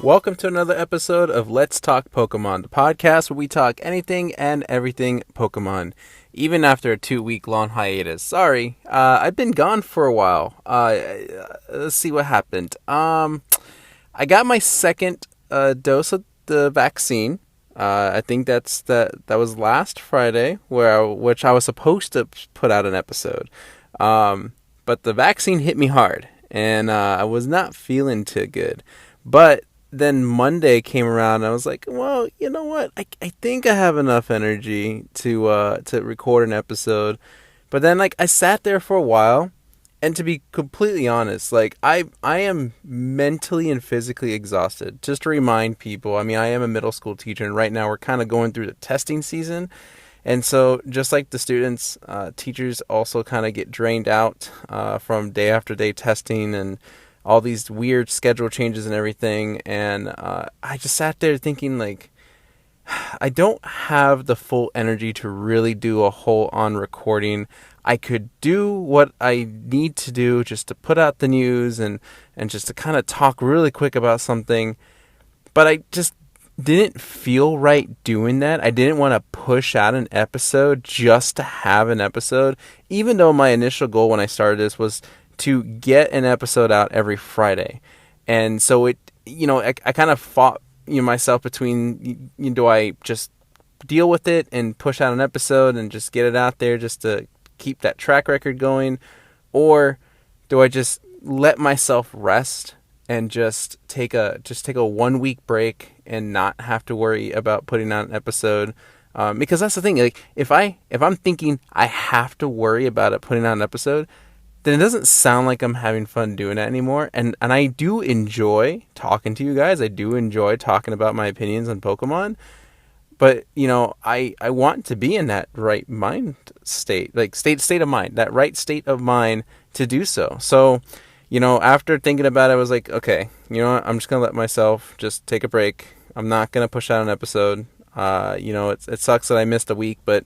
Welcome to another episode of Let's Talk Pokemon, the podcast where we talk anything and everything Pokemon, even after a 2-week long hiatus. Sorry, I've been gone for a while. Let's see what happened. I got my second dose of the vaccine. I think that was last Friday, which I was supposed to put out an episode. But the vaccine hit me hard, and I was not feeling too good. But then Monday came around, and I was like, well, you know what? I think I have enough energy to record an episode. But then, I sat there for a while, and to be completely honest, I am mentally and physically exhausted. Just to remind people, I am a middle school teacher, and right now we're kind of going through the testing season. And so, just like the students, teachers also kind of get drained out from day after day testing and all these weird schedule changes and everything. And I just sat there thinking, I don't have the full energy to really do a whole-on recording. I could do what I need to do just to put out the news and just to kind of talk really quick about something. But I just didn't feel right doing that. I didn't want to push out an episode just to have an episode, even though my initial goal when I started this was to get an episode out every Friday. And so I kind of fought myself between, do I just deal with it and push out an episode and just get it out there just to keep that track record going, or do I just let myself rest and just take a 1 week break and not have to worry about putting out an episode? Because that's the thing. If I'm thinking I have to worry about putting out an episode, then it doesn't sound like I'm having fun doing it anymore. And I do enjoy talking to you guys. I do enjoy talking about my opinions on Pokemon. But, I want to be in that right mind state, state of mind, that right state of mind to do so. So, after thinking about it, I was like, okay, what? I'm just going to let myself just take a break. I'm not going to push out an episode. It sucks that I missed a week, but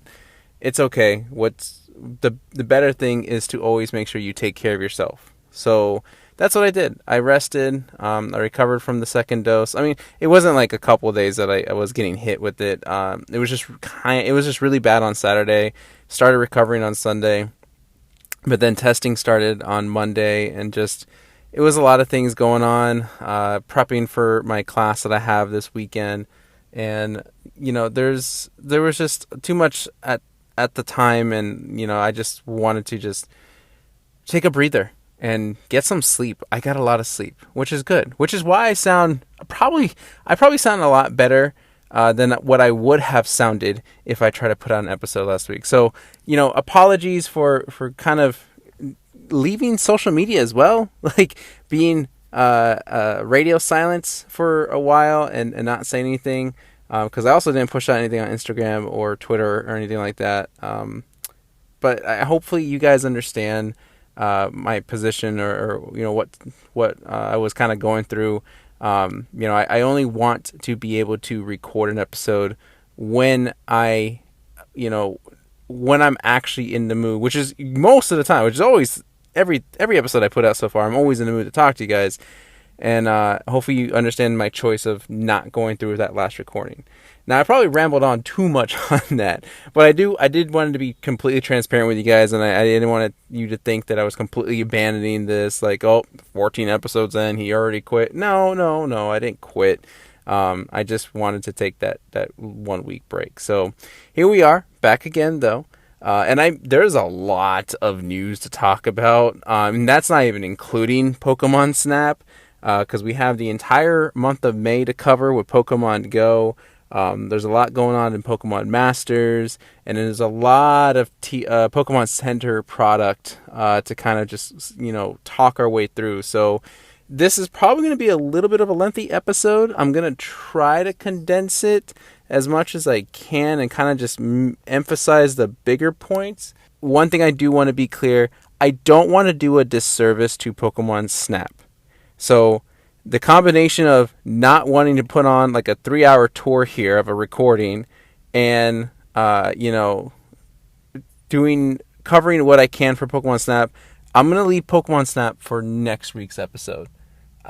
it's okay. What's the better thing is to always make sure you take care of yourself. So that's what I did. I rested. I recovered from the second dose. It wasn't like a couple of days that I was getting hit with it. It was just really bad on Saturday. Started recovering on Sunday. But then testing started on Monday, and it was a lot of things going on, prepping for my class that I have this weekend. And, there was just too much at the time, and, I just wanted to just take a breather and get some sleep. I got a lot of sleep, which is good, which is why I probably sound a lot better than what I would have sounded if I tried to put out an episode last week. So, apologies for kind of leaving social media as well, being radio silence for a while and not saying anything, because I also didn't push out anything on Instagram or Twitter or anything like that. But hopefully you guys understand my position or what I was kind of going through. I only want to be able to record an episode when when I'm actually in the mood, which is most of the time, which is always every episode I put out so far. I'm always in the mood to talk to you guys, and hopefully you understand my choice of not going through with that last recording. Now, I probably rambled on too much on that, but I did want to be completely transparent with you guys, and I didn't want you to think that I was completely abandoning this, 14 episodes in, he already quit. No, I didn't quit. I just wanted to take that 1 week break. So here we are, back again though. And there's a lot of news to talk about. And that's not even including Pokemon Snap, because we have the entire month of May to cover with Pokemon Go. There's a lot going on in Pokemon Masters, and there's a lot of Pokemon Center product to kind of just talk our way through. So this is probably going to be a little bit of a lengthy episode. I'm going to try to condense it as much as I can and kind of just emphasize the bigger points. One thing I do want to be clear, I don't want to do a disservice to Pokemon Snap. So the combination of not wanting to put on a 3-hour tour here of a recording and, covering what I can for Pokemon Snap, I'm going to leave Pokemon Snap for next week's episode.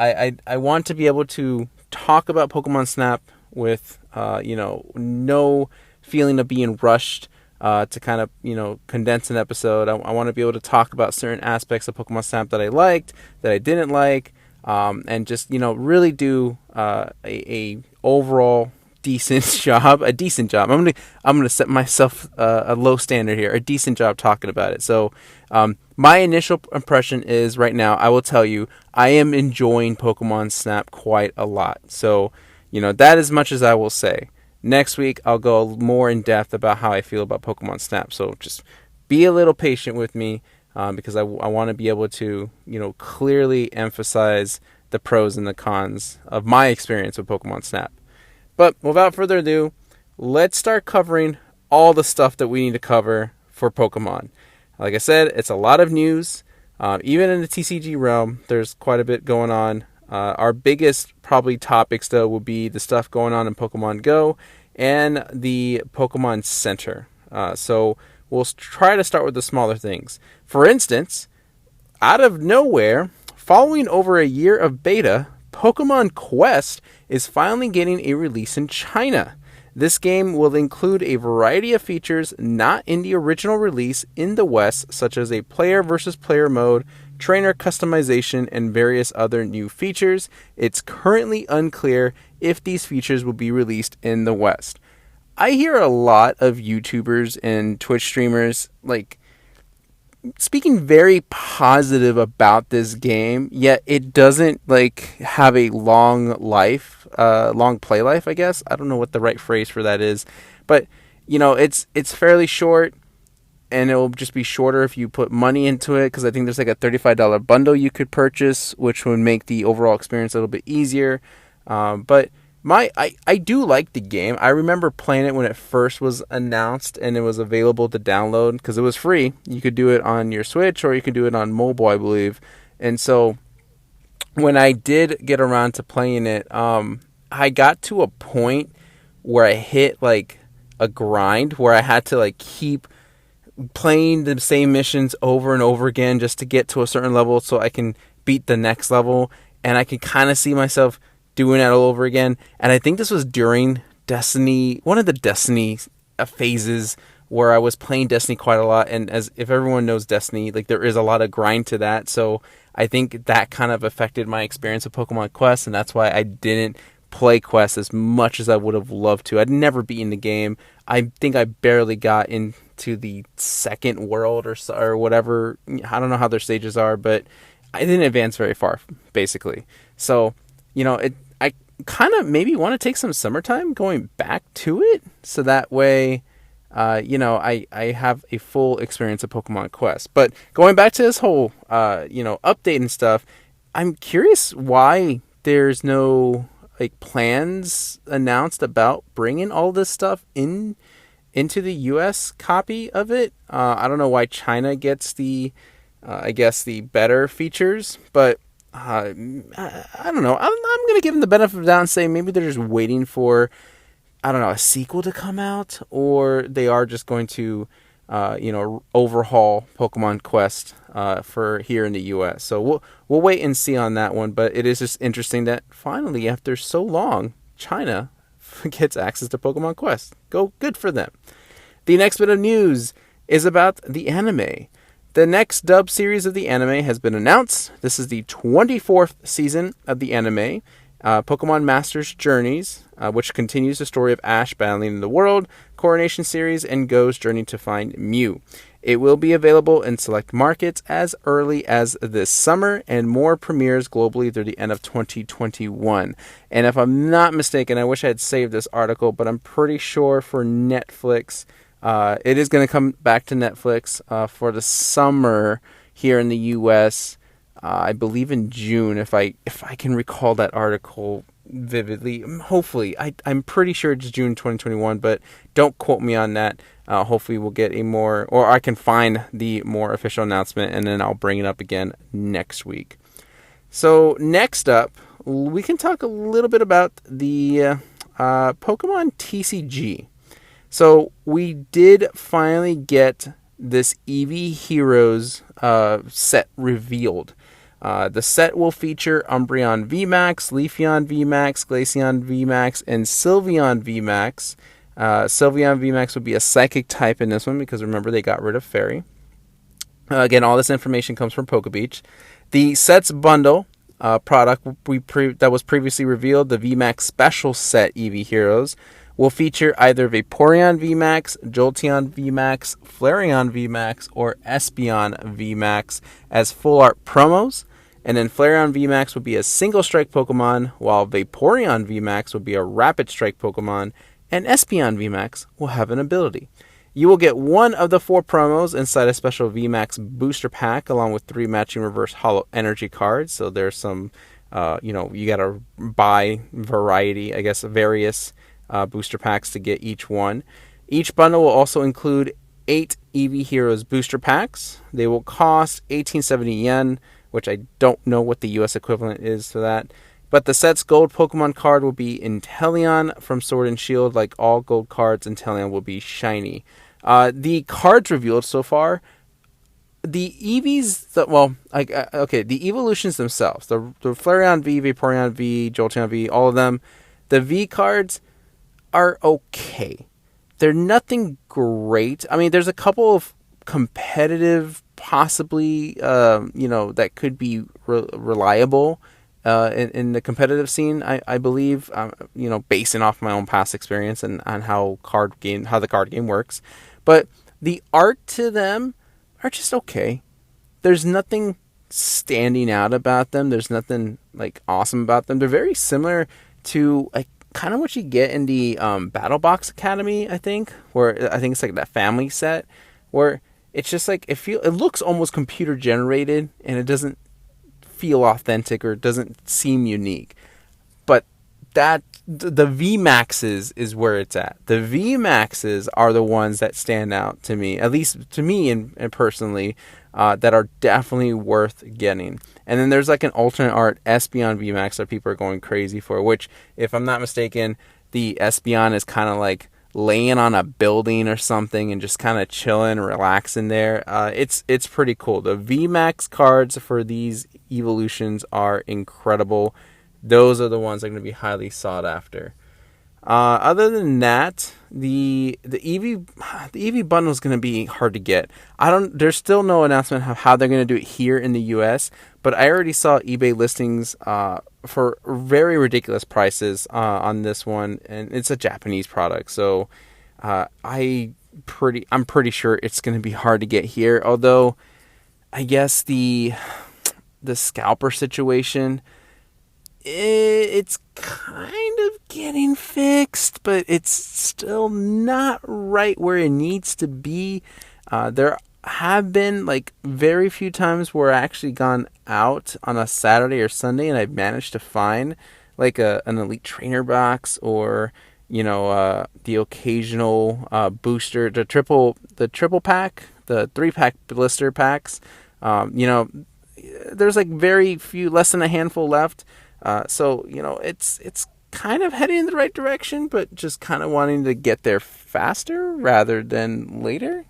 I want to be able to talk about Pokemon Snap with, no feeling of being rushed to kind of, condense an episode. I want to be able to talk about certain aspects of Pokemon Snap that I liked, that I didn't like, and just, really do a overall decent job. I'm gonna set myself a low standard here. A decent job talking about it. So my initial impression is right now, I will tell you, I am enjoying Pokemon Snap quite a lot. So that as much as I will say. Next week I'll go more in depth about how I feel about Pokemon Snap. So just be a little patient with me because I want to be able to clearly emphasize the pros and the cons of my experience with Pokemon Snap. But without further ado, let's start covering all the stuff that we need to cover for Pokemon. Like I said, it's a lot of news. Even in the TCG realm, there's quite a bit going on. Our biggest probably topics, though, will be the stuff going on in Pokemon Go and the Pokémon Center. So we'll try to start with the smaller things. For instance, out of nowhere, following over a year of beta, Pokémon Quest is finally getting a release in China. This game will include a variety of features not in the original release in the West, such as a player versus player mode, trainer customization, and various other new features. It's currently unclear if these features will be released in the West. I hear a lot of YouTubers and Twitch streamers speaking very positive about this game, yet it doesn't have a long play life, I guess. I don't know what the right phrase for that is, but it's fairly short, and it will just be shorter if you put money into it, because I think there's a $35 bundle you could purchase, which would make the overall experience a little bit easier. But I do like the game. I remember playing it when it first was announced and it was available to download because it was free. You could do it on your Switch or you could do it on mobile, I believe. And so when I did get around to playing it, I got to a point where I hit a grind where I had to keep playing the same missions over and over again just to get to a certain level so I can beat the next level. And I can kind of see myself doing that all over again. And I think this was during Destiny, one of the Destiny phases where I was playing Destiny quite a lot. And as if everyone knows Destiny, there is a lot of grind to that. So I think that kind of affected my experience of Pokemon Quest, and that's why I didn't play Quest as much as I would have loved to. I'd never beaten the game. I think I barely got into the second world or whatever. I don't know how their stages are, but I didn't advance very far, basically. So, I kind of maybe want to take some summertime going back to it, so that way, I have a full experience of Pokemon Quest. But going back to this whole, update and stuff, I'm curious why there's no plans announced about bringing all this stuff into the U.S. copy of it. I don't know why China gets the better features, but I don't know. I'm going to give them the benefit of the doubt and say maybe they're just waiting for, a sequel to come out, or they are just going to, overhaul Pokemon Quest for here in the U.S. So we'll wait and see on that one. But it is just interesting that finally, after so long, China gets access to Pokemon Quest. Good for them. The next bit of news is about the anime. The next dub series of the anime has been announced. This is the 24th season of the anime, Pokemon Masters Journeys, which continues the story of Ash battling in the world, Coronation series, and Go's journey to find Mew. It will be available in select markets as early as this summer, and more premieres globally through the end of 2021. And if I'm not mistaken, I wish I had saved this article, but I'm pretty sure for Netflix, it is going to come back to Netflix for the summer here in the U.S. I believe in June, if I can recall that article vividly. Hopefully, I'm pretty sure it's June 2021, but don't quote me on that. Hopefully, we'll get or I can find the more official announcement, and then I'll bring it up again next week. So next up, we can talk a little bit about the Pokemon TCG. So we did finally get this Eevee Heroes set revealed. The set will feature Umbreon VMAX, Leafeon VMAX, Glaceon VMAX, and Sylveon VMAX. Sylveon VMAX would be a psychic type in this one because remember they got rid of Fairy. Again, all this information comes from PokeBeach. The sets bundle product that was previously revealed, the VMAX Special Set EV Heroes, will feature either Vaporeon VMAX, Jolteon VMAX, Flareon VMAX, or Espeon VMAX as full art promos. And then Flareon VMAX will be a single strike Pokemon, while Vaporeon VMAX will be a rapid strike Pokemon, and Espeon VMAX will have an ability. You will get one of the 4 promos inside a special VMAX booster pack, along with 3 matching reverse holo energy cards. So there's some, you gotta buy various booster packs to get each one. Each bundle will also include 8 EV Heroes booster packs. They will cost 1870 yen, which I don't know what the US equivalent is to that. But the set's gold Pokemon card will be Inteleon from Sword and Shield. Like all gold cards, Inteleon will be shiny. The cards revealed so far, the EVs, the evolutions themselves, the Flareon V, Vaporeon V, Jolteon V, all of them, the V cards are okay. They're nothing great. I mean, there's a couple of competitive, possibly, that could be reliable in the competitive scene. I believe, basing off my own past experience and on how the card game works. But the art to them are just okay. There's nothing standing out about them. There's nothing like awesome about them. They're very similar to like kind of what you get in the Battle Box Academy, I think, where I think it's like that family set where it's just like it looks almost computer generated and it doesn't feel authentic or doesn't seem unique. But that the VMAXs is where it's at. The VMAXs are the ones that stand out to me, at least to me and personally, that are definitely worth getting. And then there's like an alternate art Espeon VMAX that people are going crazy for, which, if I'm not mistaken, the Espeon is kind of like laying on a building or something and just kind of chilling, relaxing there. It's pretty cool. The VMAX cards for these evolutions are incredible. Those are the ones that are going to be highly sought after. Other than that, the EV bundle is going to be hard to get. There's still no announcement of how they're going to do it here in the US, but I already saw eBay listings for very ridiculous prices on this one, and it's a Japanese product, so I'm pretty sure it's going to be hard to get here. Although I guess the scalper situation, it's kind of getting fixed, but it's still not right where it needs to be. There have been like very few times where I actually gone out on a Saturday or Sunday and I've managed to find like an Elite Trainer box or the occasional booster, the triple pack, the 3-pack blister packs. There's like very few, less than a handful left. So it's kind of heading in the right direction, but just kind of wanting to get there sooner rather than later,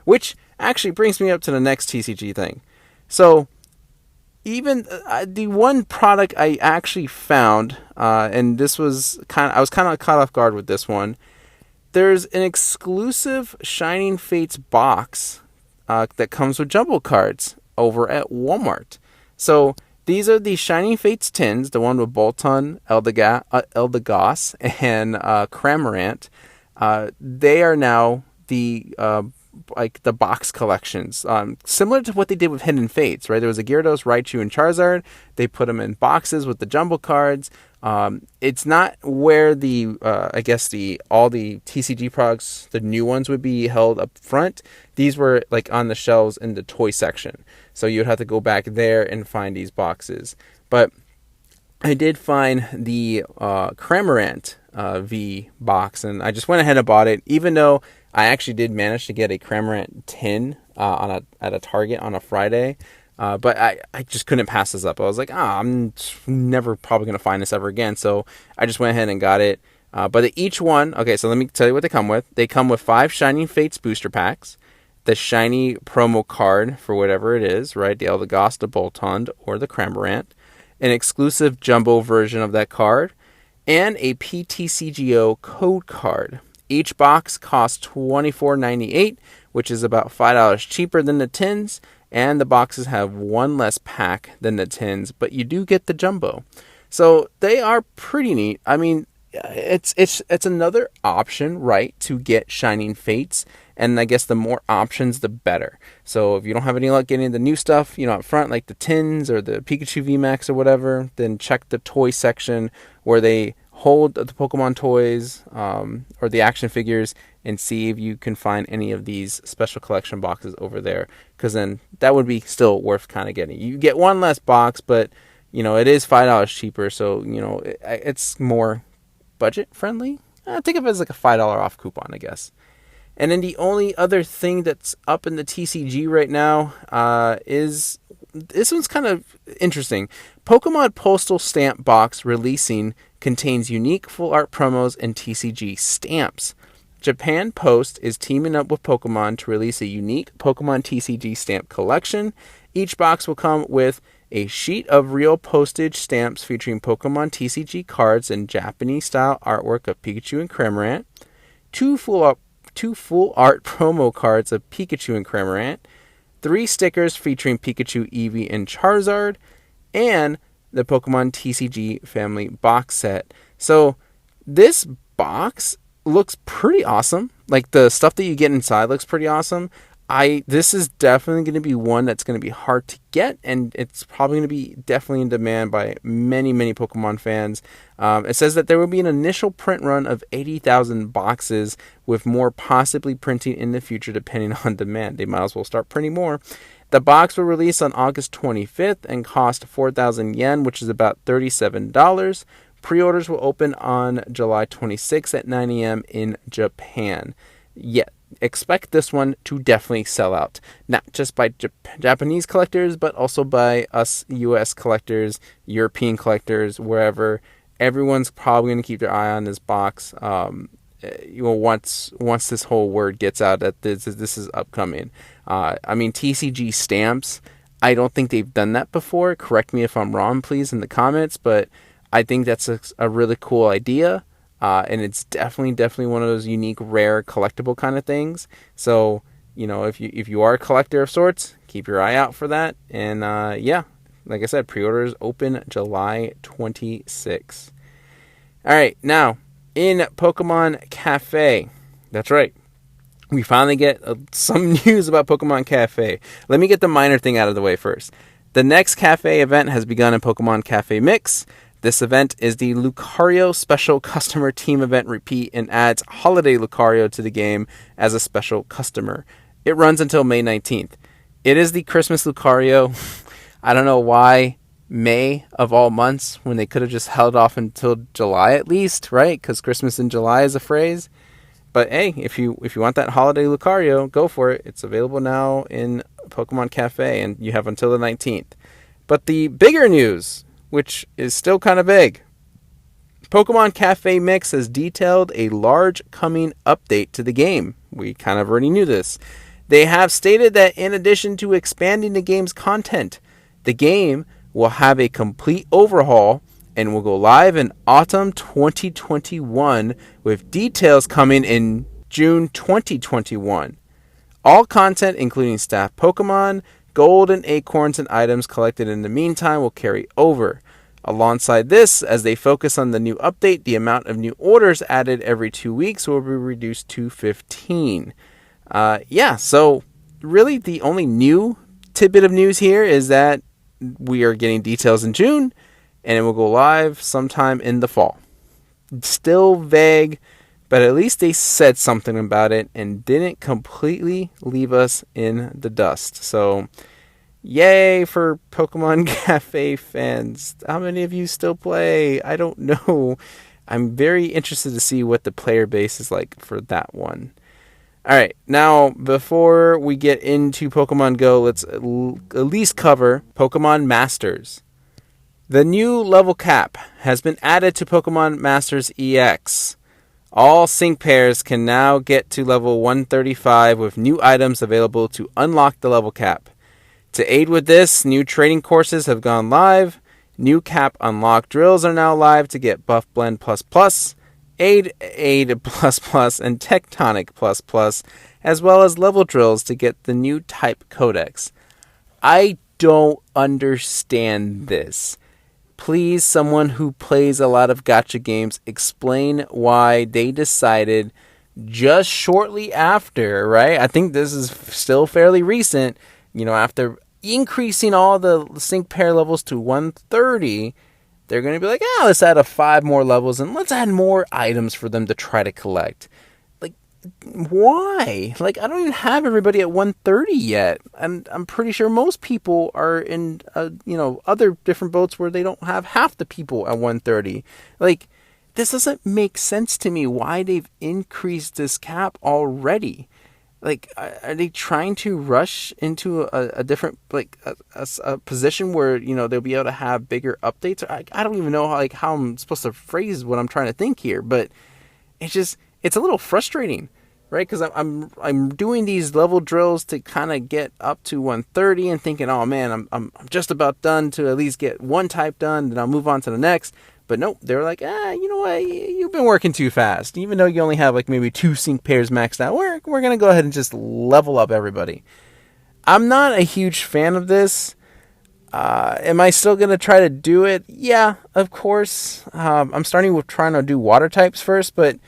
which actually brings me up to the next TCG thing. So even the one product I actually found, and this was I was kind of caught off guard with this one. There's an exclusive Shining Fates box that comes with jumbo cards over at Walmart. So these are the Shining Fates tins, the one with Bolton, Eldegoss, and Cramorant. They are now the box collections, similar to what they did with Hidden Fates, right? There was a Gyarados, Raichu, and Charizard. They put them in boxes with the jumbo cards. It's not where all the TCG products, the new ones, would be held up front. These were like on the shelves in the toy section. So you'd have to go back there and find these boxes. But I did find the Cramorant V box, and I just went ahead and bought it, even though I actually did manage to get a Cramorant tin at a Target on a Friday. But I just couldn't pass this up. I was like, I'm never probably going to find this ever again. So I just went ahead and got it. But each one, okay, so let me tell you what they come with. They come with 5 Shining Fates booster packs. the shiny promo card for whatever it is, right? The Eldegoss, the Boltund, or the Cramorant, an exclusive jumbo version of that card, and a PTCGO code card. Each box costs $24.98, which is about $5 cheaper than the tins, and the boxes have one less pack than the tins, but you do get the jumbo. So they are pretty neat. I mean, it's another option, right, to get Shining Fates, and I guess the more options, the better. So if you don't have any luck getting the new stuff, up front, like the tins or the Pikachu VMAX or whatever, then check the toy section where they hold the Pokemon toys or the action figures and see if you can find any of these special collection boxes over there, because then that would be still worth kind of getting. You get one less box, but it is $5 cheaper, so it's more budget friendly. I think of it as like a $5 off coupon, I guess. And then the only other thing that's up in the TCG right now is this one's kind of interesting. Pokemon Postal Stamp Box releasing contains unique full art promos and TCG stamps. Japan Post is teaming up with Pokemon to release a unique Pokemon TCG stamp collection. Each box will come with a sheet of real postage stamps featuring Pokemon TCG cards and Japanese-style artwork of Pikachu and Cramorant, two full art promo cards of Pikachu and Cramorant, 3 stickers featuring Pikachu, Eevee, and Charizard, and the Pokemon TCG Family box set. So this box looks pretty awesome. Like, the stuff that you get inside looks pretty awesome. This is definitely going to be one that's going to be hard to get, and it's probably going to be definitely in demand by many, many Pokemon fans. It says that there will be an initial print run of 80,000 boxes, with more possibly printing in the future depending on demand. They might as well start printing more. The box will release on August 25th and cost 4,000 yen, which is about $37. Pre-orders will open on July 26th at 9 a.m. in Japan. Expect this one to definitely sell out, not just by Japanese collectors, but also by us US collectors, European collectors, wherever. Everyone's probably going to keep their eye on this box. Once this whole word gets out that this is upcoming. TCG stamps, I don't think they've done that before. Correct me if I'm wrong, please, in the comments, but I think that's a really cool idea. And it's definitely one of those unique, rare, collectible kind of things. So, if you are a collector of sorts, keep your eye out for that. And like I said, pre-orders open July 26th. All right, now in Pokemon Cafe, that's right, we finally get some news about Pokemon Cafe. Let me get the minor thing out of the way first. The next cafe event has begun in Pokemon Cafe Mix. This event is the Lucario Special Customer Team Event Repeat and adds Holiday Lucario to the game as a special customer. It runs until May 19th. It is the Christmas Lucario. I don't know why May of all months, when they could have just held off until July at least, right? Because Christmas in July is a phrase. But hey, if you want that Holiday Lucario, go for it. It's available now in Pokemon Cafe, and you have until the 19th. But the bigger news, which is still kind of big, Pokemon Cafe Mix has detailed a large coming update to the game. We kind of already knew this. They have stated that in addition to expanding the game's content, the game will have a complete overhaul and will go live in autumn 2021, with details coming in June 2021. All content, including staff Pokemon, gold and acorns and items collected in the meantime, will carry over. Alongside this, as they focus on the new update, the amount of new orders added every 2 weeks will be reduced to 15. So really the only new tidbit of news here is that we are getting details in June, and it will go live sometime in the fall. Still vague, but at least they said something about it and didn't completely leave us in the dust. So, yay for Pokemon Cafe fans. How many of you still play? I don't know. I'm very interested to see what the player base is like for that one. Alright, now before we get into Pokemon Go, let's at least cover Pokemon Masters. The new level cap has been added to Pokemon Masters EX. All sync pairs can now get to level 135 with new items available to unlock the level cap. To aid with this, new training courses have gone live. New cap unlock drills are now live to get Buff Blend++, Aid Plus++, and Tectonic++, as well as level drills to get the new type codex. I don't understand this. Please, someone who plays a lot of gacha games, explain why they decided just shortly after, right? I think this is still fairly recent, after increasing all the sync pair levels to 130, they're going to be like, let's add 5 more levels and let's add more items for them to try to collect. Like, why? Like, I don't even have everybody at 130 yet. And I'm pretty sure most people are in, other different boats where they don't have half the people at 130. Like, this doesn't make sense to me why they've increased this cap already. Like, are they trying to rush into a different, a position where, they'll be able to have bigger updates? I don't even know how I'm supposed to phrase what I'm trying to think here, but it's a little frustrating, right? Because I'm doing these level drills to kind of get up to 130 and thinking, oh man, I'm just about done to at least get one type done, then I'll move on to the next. But nope, they were like, you know what, you've been working too fast. Even though you only have maybe 2 sync pairs maxed out, we're going to go ahead and just level up everybody. I'm not a huge fan of this. Am I still going to try to do it? Yeah, of course. I'm starting with trying to do water types first, but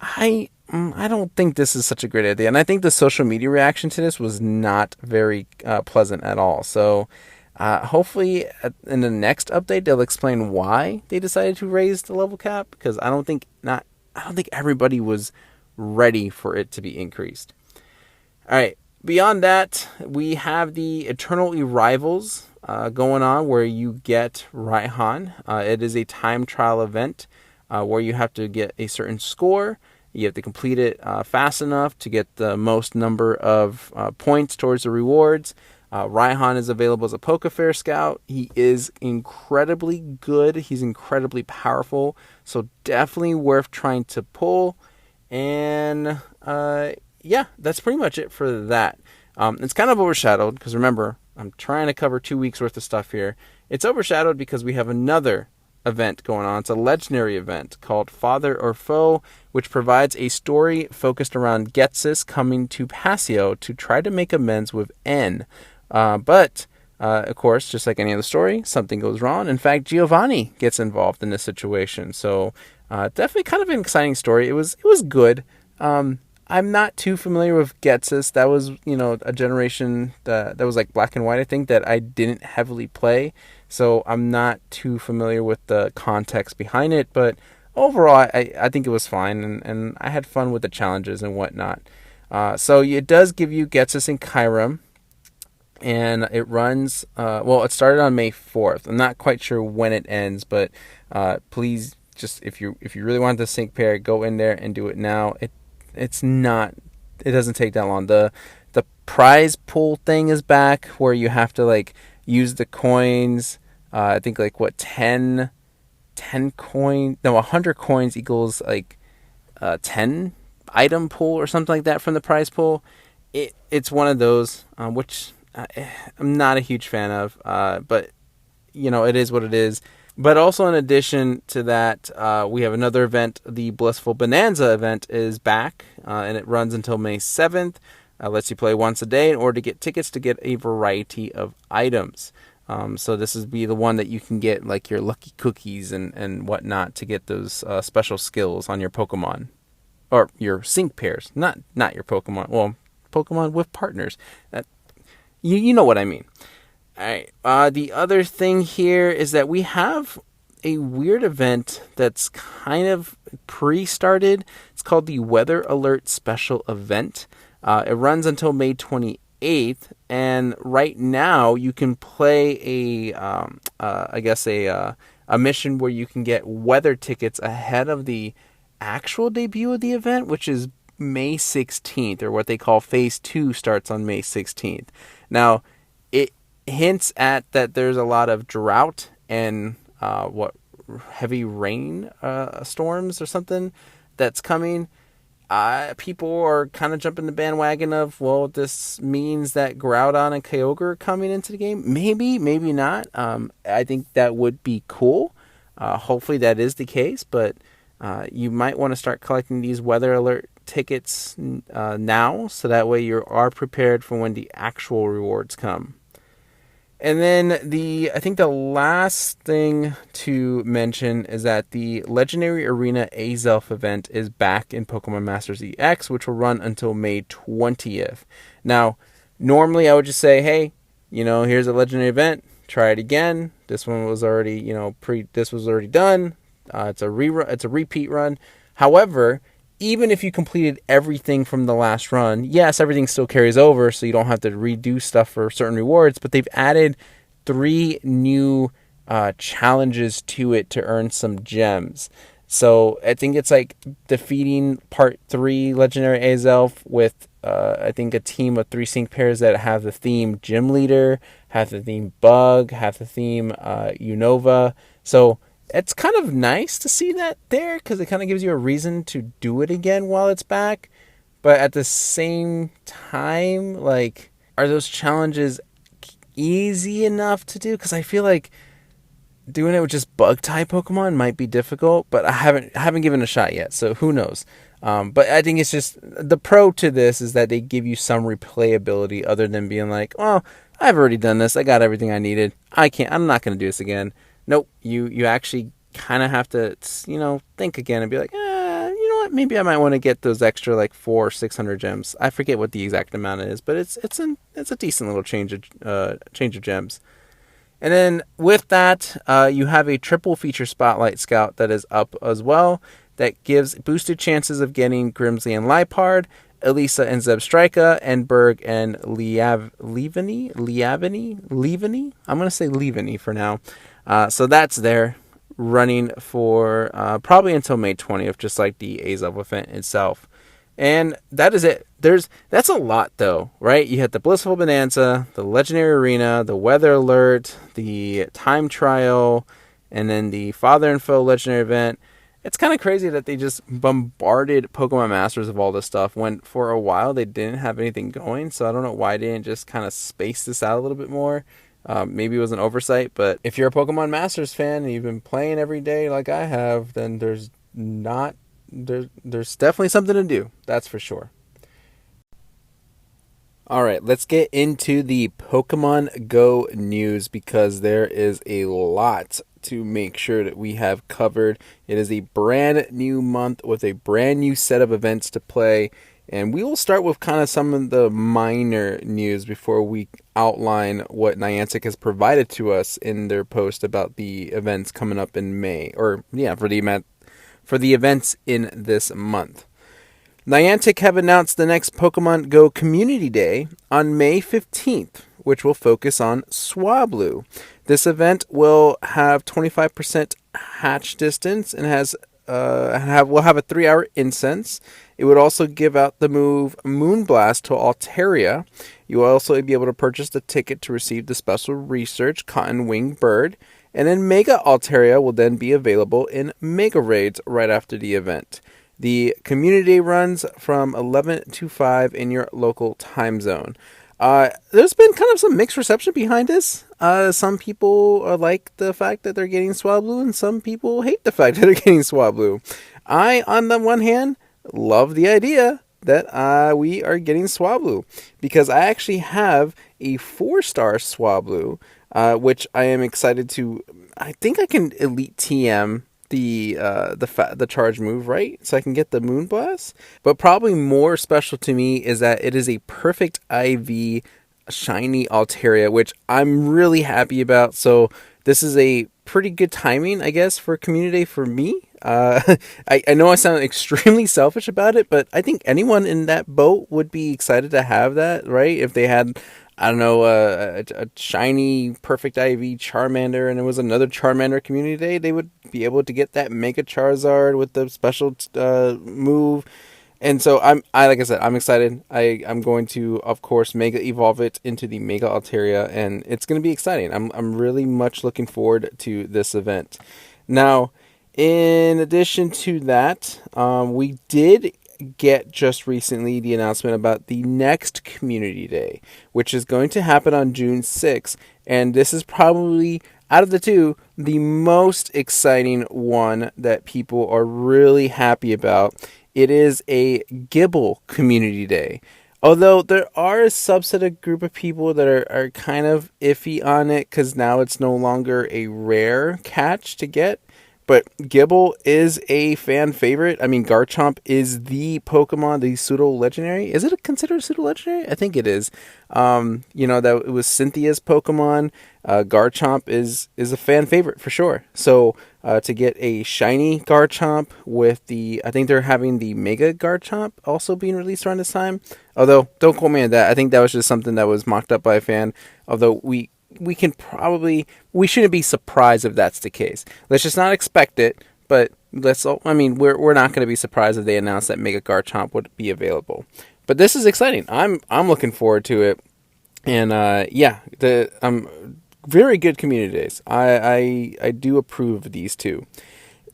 I don't think this is such a great idea. And I think the social media reaction to this was not very pleasant at all. So hopefully in the next update they'll explain why they decided to raise the level cap, because I don't think everybody was ready for it to be increased. All right, beyond that, we have the Eternal Arrivals going on, where you get Raihan. It is a time trial event where you have to get a certain score. You have to complete it fast enough to get the most number of points towards the rewards. Raihan is available as a Pokefair Scout. He is incredibly good. He's incredibly powerful. So definitely worth trying to pull. And that's pretty much it for that. It's kind of overshadowed because remember, I'm trying to cover 2 weeks worth of stuff here. It's overshadowed because we have another event going on. It's a legendary event called Father or Foe, which provides a story focused around Getsus coming to Passio to try to make amends with N. But of course, just like any other story, something goes wrong. In fact, Giovanni gets involved in this situation. So definitely kind of an exciting story. It was good. I'm not too familiar with Getsus. That was, a generation that was like Black and White, I think, that I didn't heavily play. So I'm not too familiar with the context behind it. But overall, I think it was fine. And I had fun with the challenges and whatnot. So it does give you Getsus and Kyurem. And it runs, it started on May 4th. I'm not quite sure when it ends, but please, just if you really want the sync pair, go in there and do it now. It doesn't take that long. The prize pool thing is back, where you have to use the coins. I think 10 coin, no, 100 coins equals 10 item pool or something like that from the prize pool. It's one of those which I'm not a huge fan of, but it is what it is. But also in addition to that, we have another event. The Blissful Bonanza event is back, and it runs until May 7th. Lets you play once a day in order to get tickets to get a variety of items. So this is the one that you can get your lucky cookies and whatnot to get those special skills on your Pokemon. Or your sync pairs. Not your Pokemon. Well, Pokemon with partners. You know what I mean. All right. The other thing here is that we have a weird event that's kind of pre-started. It's called the Weather Alert Special Event. It runs until May 28th, and right now you can play a mission where you can get weather tickets ahead of the actual debut of the event, which is May 16th, or what they call Phase 2 starts on May 16th. Now, it hints at that there's a lot of drought and heavy rain storms or something that's coming. People are kind of jumping the bandwagon of, well, this means that Groudon and Kyogre are coming into the game. Maybe, maybe not. I think that would be cool. Hopefully that is the case, but you might want to start collecting these weather alert tickets now, so that way you are prepared for when the actual rewards come. And then I think the last thing to mention is that the Legendary Arena Azelf event is back in Pokemon Masters EX, which will run until May 20th. Now, normally I would just say, hey, here's a legendary event, try it again. This one was already, this was already done. It's a repeat run. However, even if you completed everything from the last run, yes, everything still carries over, so you don't have to redo stuff for certain rewards, but they've added 3 new challenges to it to earn some gems. So I think it's like defeating Part 3 Legendary Azelf with, I think, a team of 3 sync pairs that have the theme Gym Leader, have the theme Bug, have the theme Unova. So it's kind of nice to see that there, because it kind of gives you a reason to do it again while it's back. But at the same time, like, are those challenges easy enough to do? Because I feel like doing it with just bug type Pokemon might be difficult, but I haven't given it a shot yet, so who knows. But I think it's just, the pro to this is that they give you some replayability other than being like, well, I've already done this, I got everything I needed, I'm not going to do this again. Nope, you actually kind of have to, think again and be like, you know what, maybe I might want to get those extra like 400 or 600 gems. I forget what the exact amount is, but it's a decent little change of gems. And then with that, you have a triple feature Spotlight Scout that is up as well, that gives boosted chances of getting Grimsley and Liepard, Elisa and Zebstrika, and Berg and Leaveney. I'm going to say Leaveney for now. So that's there, running for probably until May 20th, just like the Azelf event itself. And that is it. That's a lot, though, right? You had the Blissful Bonanza, the Legendary Arena, the Weather Alert, the Time Trial, and then the Father and Foe Legendary event. It's kind of crazy that they just bombarded Pokemon Masters of all this stuff, when for a while they didn't have anything going. So I don't know why they didn't just kind of space this out a little bit more. Maybe it was an oversight, but if you're a Pokemon Masters fan and you've been playing every day like I have, then there's definitely something to do. That's for sure. All right, let's get into the Pokemon Go news, because there is a lot to make sure that we have covered. It is a brand new month with a brand new set of events to play. And we will start with kind of some of the minor news before we outline what Niantic has provided to us in their post about the events coming up in May, for the events in this month. Niantic have announced the next Pokemon Go Community Day on May 15th, which will focus on Swablu. This event will have 25% hatch distance and will have a 3-hour incense. It would also give out the move Moonblast to Altaria. You will also be able to purchase the ticket to receive the special research Cotton Wing Bird. And then Mega Altaria will then be available in Mega Raids right after the event. The community day runs from 11 to 5 in your local time zone. There's been kind of some mixed reception behind this. Some people like the fact that they're getting Swablu, and some people hate the fact that they're getting Swablu. I, on the one hand, love the idea that we are getting Swablu, because I actually have a 4-star Swablu, which I am excited to. I think I can Elite TM the charge move, right? So I can get the Moonblast. But probably more special to me is that it is a perfect IV shiny Altaria, which I'm really happy about. So this is a pretty good timing, I guess, for Community Day for me. I know I sound extremely selfish about it, but I think anyone in that boat would be excited to have that, right? If they had, I don't know, a shiny perfect IV Charmander, and it was another Charmander Community Day, they would be able to get that Mega Charizard with the special move. And so like I said, I'm excited. I'm going to, of course, Mega Evolve it into the Mega Altaria, and it's going to be exciting. I'm really much looking forward to this event. Now, In addition to that, we did get just recently the announcement about the next Community Day, which is going to happen on June 6th. And this is probably, out of the two, the most exciting one that people are really happy about. It is a Gibble Community Day. Although there are a subset of group of people that are kind of iffy on it because now it's no longer a rare catch to get. But Gibble is a fan favorite. I mean, Garchomp is the Pokemon, the pseudo-legendary. Is it considered pseudo-legendary? I think it is. That it was Cynthia's Pokemon. Garchomp is a fan favorite for sure. So to get a shiny Garchomp with I think they're having the Mega Garchomp also being released around this time. Although, don't quote me on that. I think that was just something that was mocked up by a fan. Although we shouldn't be surprised if that's the case. Let's just not expect it, but we're not going to be surprised if they announce that Mega Garchomp would be available. But this is exciting. I'm looking forward to it. And very good community days. I do approve of these two.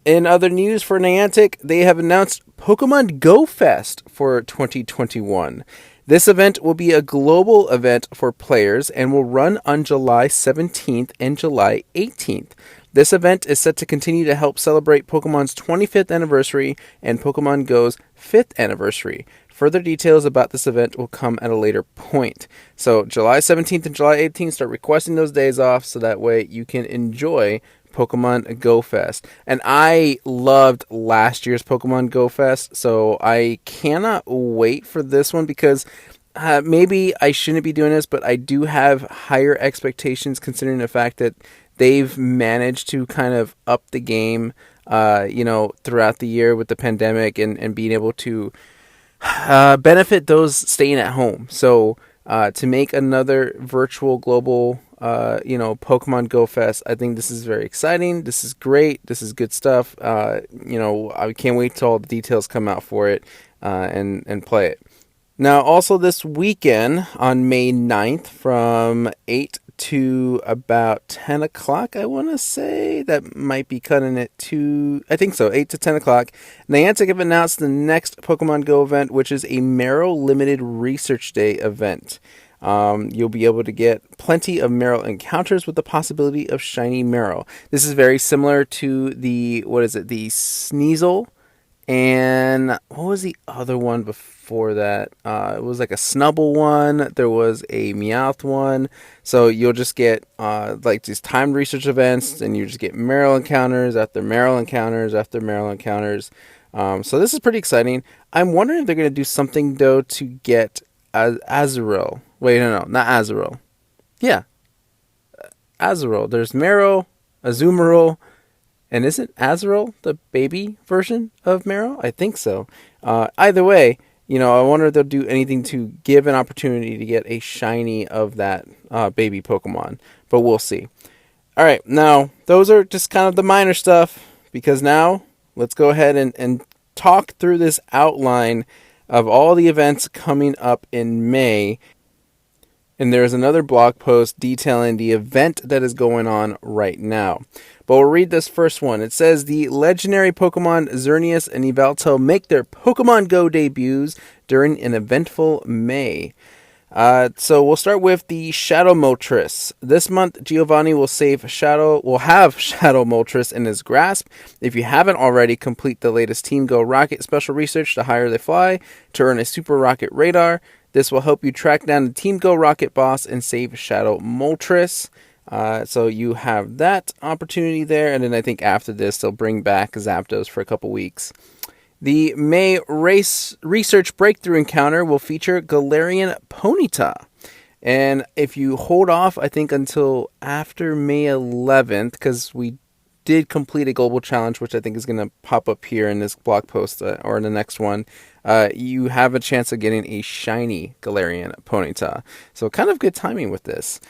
In other news for Niantic, they have announced Pokemon Go Fest for 2021. This event will be a global event for players and will run on July 17th and July 18th. This event is set to continue to help celebrate Pokemon's 25th anniversary and Pokemon Go's 5th anniversary. Further details about this event will come at a later point. So July 17th and July 18th, start requesting those days off so that way you can enjoy Pokemon Go Fest. And I loved last year's Pokemon Go Fest, so I cannot wait for this one because maybe I shouldn't be doing this, but I do have higher expectations considering the fact that they've managed to kind of up the game, throughout the year with the pandemic and being able to benefit those staying at home. So to make another virtual global Pokemon Go Fest, I think this is very exciting. This is great. This is good stuff. I can't wait till all the details come out for it and play it. Now, also this weekend on May 9th from 8 to about 10 o'clock, I want to say. That might be cutting it to, I think so, 8 to 10 o'clock. Niantic have announced the next Pokemon Go event, which is a Marill Limited Research Day event. You'll be able to get plenty of Marill encounters with the possibility of shiny Marill. This is very similar to the Sneasel, and what was the other one before that? It was like a Snubble one. There was a Meowth one. So you'll just get these timed research events, and you just get Marill encounters after Marill encounters after Marill encounters. So this is pretty exciting. I'm wondering if they're going to do something though to get Azurill. Wait, no, not Azurill. Yeah, Azurill. There's Marill, Azumarill, and isn't Azurill the baby version of Marill? I think so. Either way, I wonder if they'll do anything to give an opportunity to get a shiny of that baby Pokemon. But we'll see. All right, now, those are just kind of the minor stuff, because now let's go ahead and talk through this outline of all the events coming up in May. And there's another blog post detailing the event that is going on right now. But we'll read this first one. It says, the legendary Pokemon Xerneas and Yveltal make their Pokemon Go debuts during an eventful May. So we'll start with the Shadow Moltres. This month, Giovanni will have Shadow Moltres in his grasp. If you haven't already, complete the latest Team Go Rocket special research to Higher They Fly to earn a Super Rocket Radar. This will help you track down the Team Go Rocket boss and save Shadow Moltres. So you have that opportunity there. And then I think after this, they'll bring back Zapdos for a couple weeks. The May Research Breakthrough Encounter will feature Galarian Ponyta. And if you hold off, I think, until after May 11th, because we did complete a global challenge, which I think is going to pop up here in this blog post or in the next one, you have a chance of getting a shiny Galarian Ponyta. So kind of good timing with this.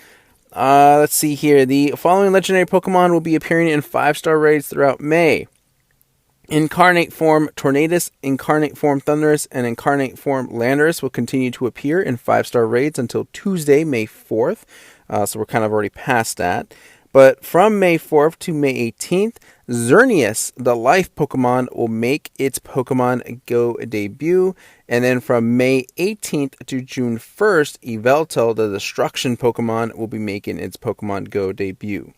Let's see here. The following legendary Pokemon will be appearing in 5-star raids throughout May. Incarnate form Tornadus, Incarnate form Thundurus, and Incarnate form Landorus will continue to appear in 5-star raids until Tuesday, May 4th. So we're kind of already past that. But from May 4th to May 18th, Xerneas, the life Pokemon, will make its Pokemon Go debut. And then from May 18th to June 1st, Yveltal, the destruction Pokemon, will be making its Pokemon Go debut.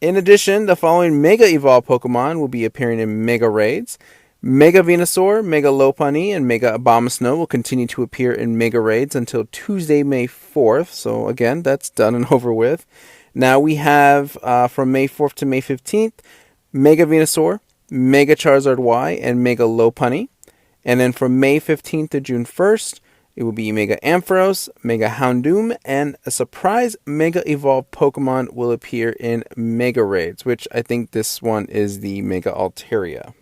In addition, the following Mega Evolved Pokemon will be appearing in Mega Raids. Mega Venusaur, Mega Lopunny, and Mega Abomasnow will continue to appear in Mega Raids until Tuesday, May 4th. So again, that's done and over with. Now we have from May 4th to May 15th, Mega Venusaur, Mega Charizard Y, and Mega Lopunny. And then from May 15th to June 1st, it will be Mega Ampharos, Mega Houndoom, and a surprise Mega Evolved Pokemon will appear in Mega Raids, which I think this one is the Mega Altaria.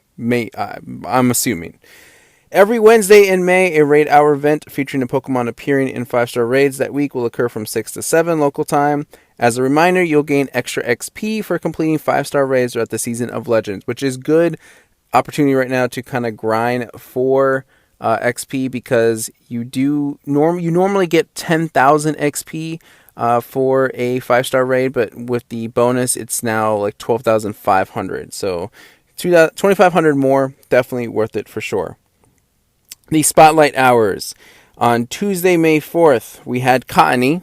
I'm assuming. Every Wednesday in May, a Raid Hour event featuring a Pokemon appearing in 5-star raids that week will occur from 6 to 7 local time. As a reminder, you'll gain extra XP for completing 5-star raids throughout the Season of Legends, which is good opportunity right now to kind of grind for XP, because you normally get 10,000 XP for a 5-star raid, but with the bonus, it's now like 12,500. So 2,500 more, definitely worth it for sure. The Spotlight Hours. On Tuesday, May 4th, we had Cottony.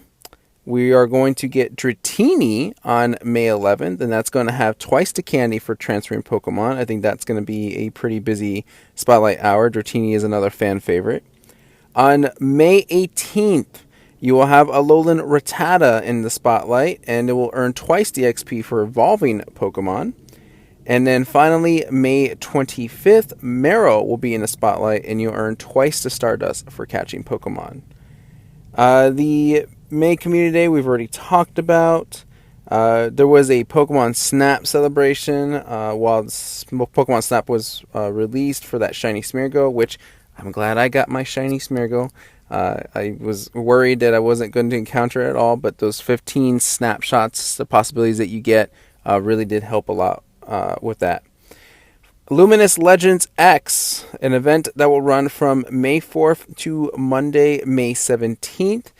We are going to get Dratini on May 11th, and that's going to have twice the candy for transferring Pokemon. I think that's going to be a pretty busy Spotlight Hour. Dratini is another fan favorite. On May 18th, you will have Alolan Rattata in the Spotlight, and it will earn twice the XP for evolving Pokemon. And then finally, May 25th, Marrow will be in the Spotlight, and you'll earn twice the Stardust for catching Pokemon. The May Community Day we've already talked about. There was a Pokemon Snap celebration while Pokemon Snap was released for that Shiny Smeargle, which I'm glad I got my Shiny Smeargle. I was worried that I wasn't going to encounter it at all, but those 15 snapshots, the possibilities that you get, really did help a lot with that. Luminous Legends X, an event that will run from May 4th to Monday, May 17th.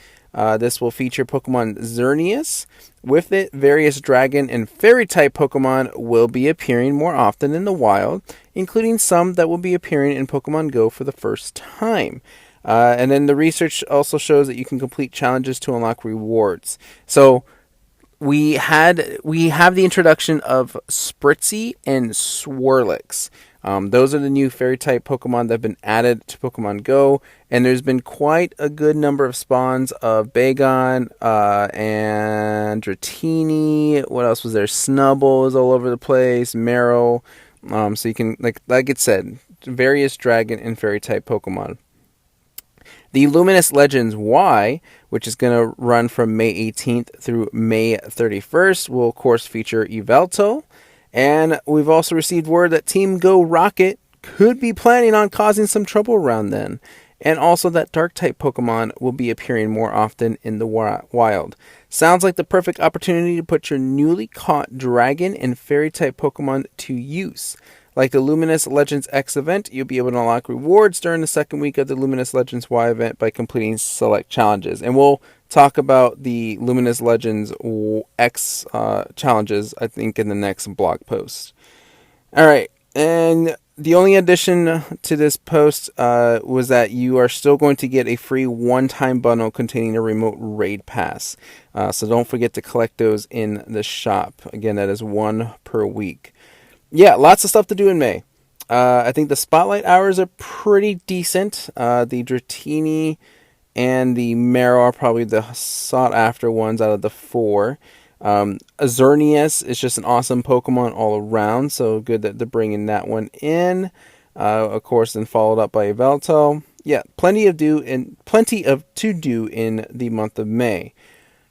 This will feature Pokemon Xerneas. With it, various Dragon and Fairy-type Pokemon will be appearing more often in the wild, including some that will be appearing in Pokemon Go for the first time. And then the research also shows that you can complete challenges to unlock rewards. So we have the introduction of Spritzy and Swirlix. Those are the new Fairy-type Pokemon that have been added to Pokemon Go, and there's been quite a good number of spawns of Bagon and Dratini. What else was there? Snubbull is all over the place. Marrow. So you can, like it said, various Dragon and Fairy-type Pokemon. The Luminous Legends Y, which is going to run from May 18th through May 31st, will of course feature Yveltal. And we've also received word that Team Go Rocket could be planning on causing some trouble around then. And also that Dark-type Pokemon will be appearing more often in the wild. Sounds like the perfect opportunity to put your newly caught Dragon and Fairy-type Pokemon to use. Like the Luminous Legends X event, you'll be able to unlock rewards during the second week of the Luminous Legends Y event by completing select challenges. And we'll talk about the Luminous Legends X challenges, I think, in the next blog post. Alright, and the only addition to this post was that you are still going to get a free one-time bundle containing a remote raid pass. So don't forget to collect those in the shop. Again, that is one per week. Yeah, lots of stuff to do in May. I think the Spotlight Hours are pretty decent. The Dratini and the Marrow are probably the sought-after ones out of the four. Xerneas is just an awesome Pokemon all around, so good that they're bringing that one in. Of course, then followed up by Yveltal. Yeah, plenty of to do in the month of May.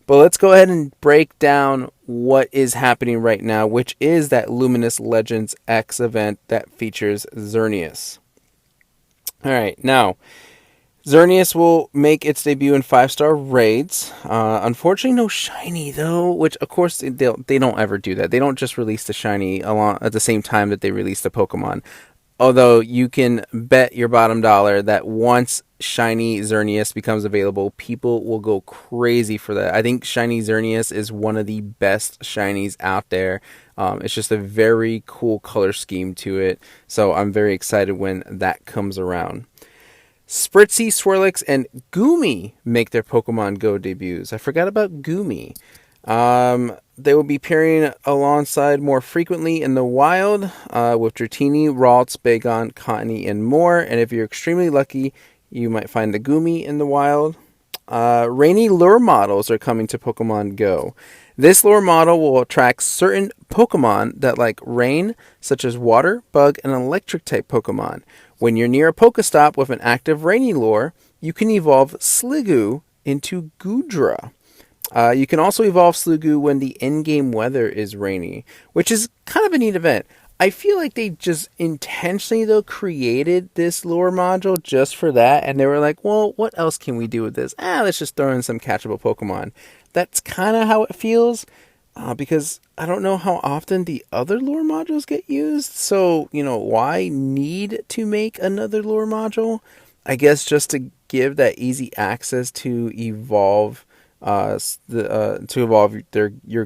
But let's go ahead and break down what is happening right now, which is that Luminous Legends X event that features Xerneas. Alright, now, Xerneas will make its debut in 5-star raids. Unfortunately, no shiny, though, which, of course, they don't ever do that. They don't just release the shiny at the same time that they release the Pokemon. Although you can bet your bottom dollar that once Shiny Xerneas becomes available, people will go crazy for that. I think Shiny Xerneas is one of the best shinies out there. It's just a very cool color scheme to it. So I'm very excited when that comes around. Spritzy, Swirlix, and Goomy make their Pokemon Go debuts. I forgot about Goomy. They will be appearing alongside more frequently in the wild with Dratini, Ralts, Bagon, Cottony, and more. And if you're extremely lucky, you might find the Goomy in the wild. Rainy lure models are coming to Pokemon Go. This lure model will attract certain Pokemon that like rain, such as water, bug, and electric type Pokemon. When you're near a Pokestop with an active rainy lure, you can evolve Sliggoo into Goodra. You can also evolve Sliggoo when the in-game weather is rainy, which is kind of a neat event. I feel like they just intentionally, though, created this lure module just for that, and they were like, well, what else can we do with this? Let's just throw in some catchable Pokemon. That's kind of how it feels, because I don't know how often the other lure modules get used, so, why need to make another lure module? I guess just to give that easy access to evolve your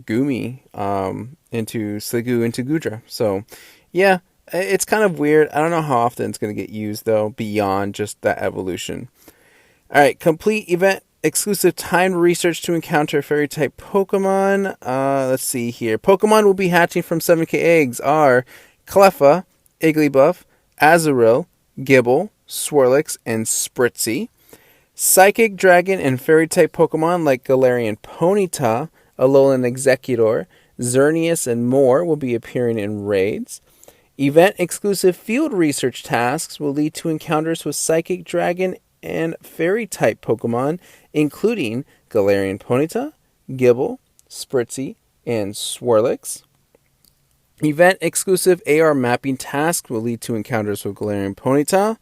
Goomy into Sliggoo into Goodra. So yeah, it's kind of weird. I don't know how often it's going to get used though, beyond just that evolution. All right, complete event exclusive timed research to encounter fairy type Pokemon. Let's see here. Pokemon will be hatching from 7k eggs are Cleffa, Igglybuff, Azurill, Gibble, Swirlix, and Spritzy. Psychic, Dragon, and Fairy-type Pokemon like Galarian Ponyta, Alolan Executor, Xerneas, and more will be appearing in raids. Event-exclusive field research tasks will lead to encounters with Psychic, Dragon, and Fairy-type Pokemon, including Galarian Ponyta, Gibble, Spritzy, and Swirlix. Event-exclusive AR mapping tasks will lead to encounters with Galarian Ponyta.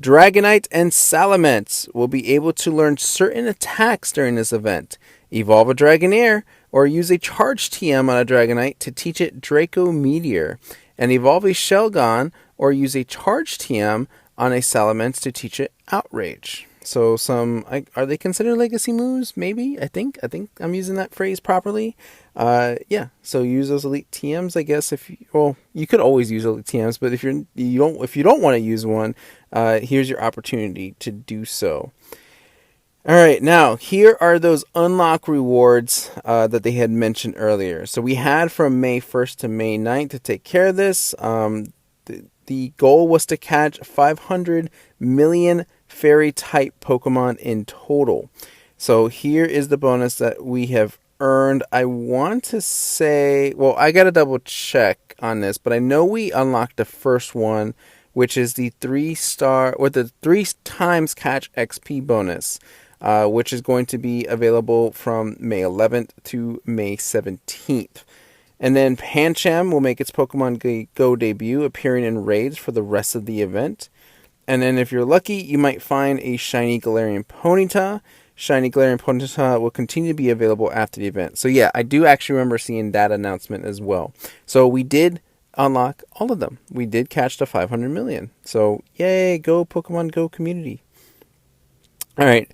Dragonite and Salamence will be able to learn certain attacks during this event. Evolve a Dragonair or use a Charge TM on a Dragonite to teach it Draco Meteor. And evolve a Shelgon or use a Charge TM on a Salamence to teach it Outrage. So are they considered legacy moves? Maybe. I think I'm using that phrase properly. Yeah. So use those elite TMs, I guess. You could always use elite TMs, but if you don't want to use one, here's your opportunity to do so. All right, now here are those unlock rewards that they had mentioned earlier. So we had from May 1st to May 9th to take care of this. The goal was to catch 500 million fairy type Pokemon in total. So here is the bonus that we have earned. I want to say, well, I got to double check on this, but I know we unlocked the first one, which is the 3-star or the 3 times catch XP bonus, which is going to be available from May 11th to May 17th. And then Pancham will make its Pokemon Go debut, appearing in raids for the rest of the event. And then if you're lucky, you might find a shiny Galarian Ponyta. Shiny Galarian Ponyta will continue to be available after the event. So yeah, I do actually remember seeing that announcement as well. So we did unlock all of them. We did catch the 500 million. So yay, go Pokemon Go community. All right.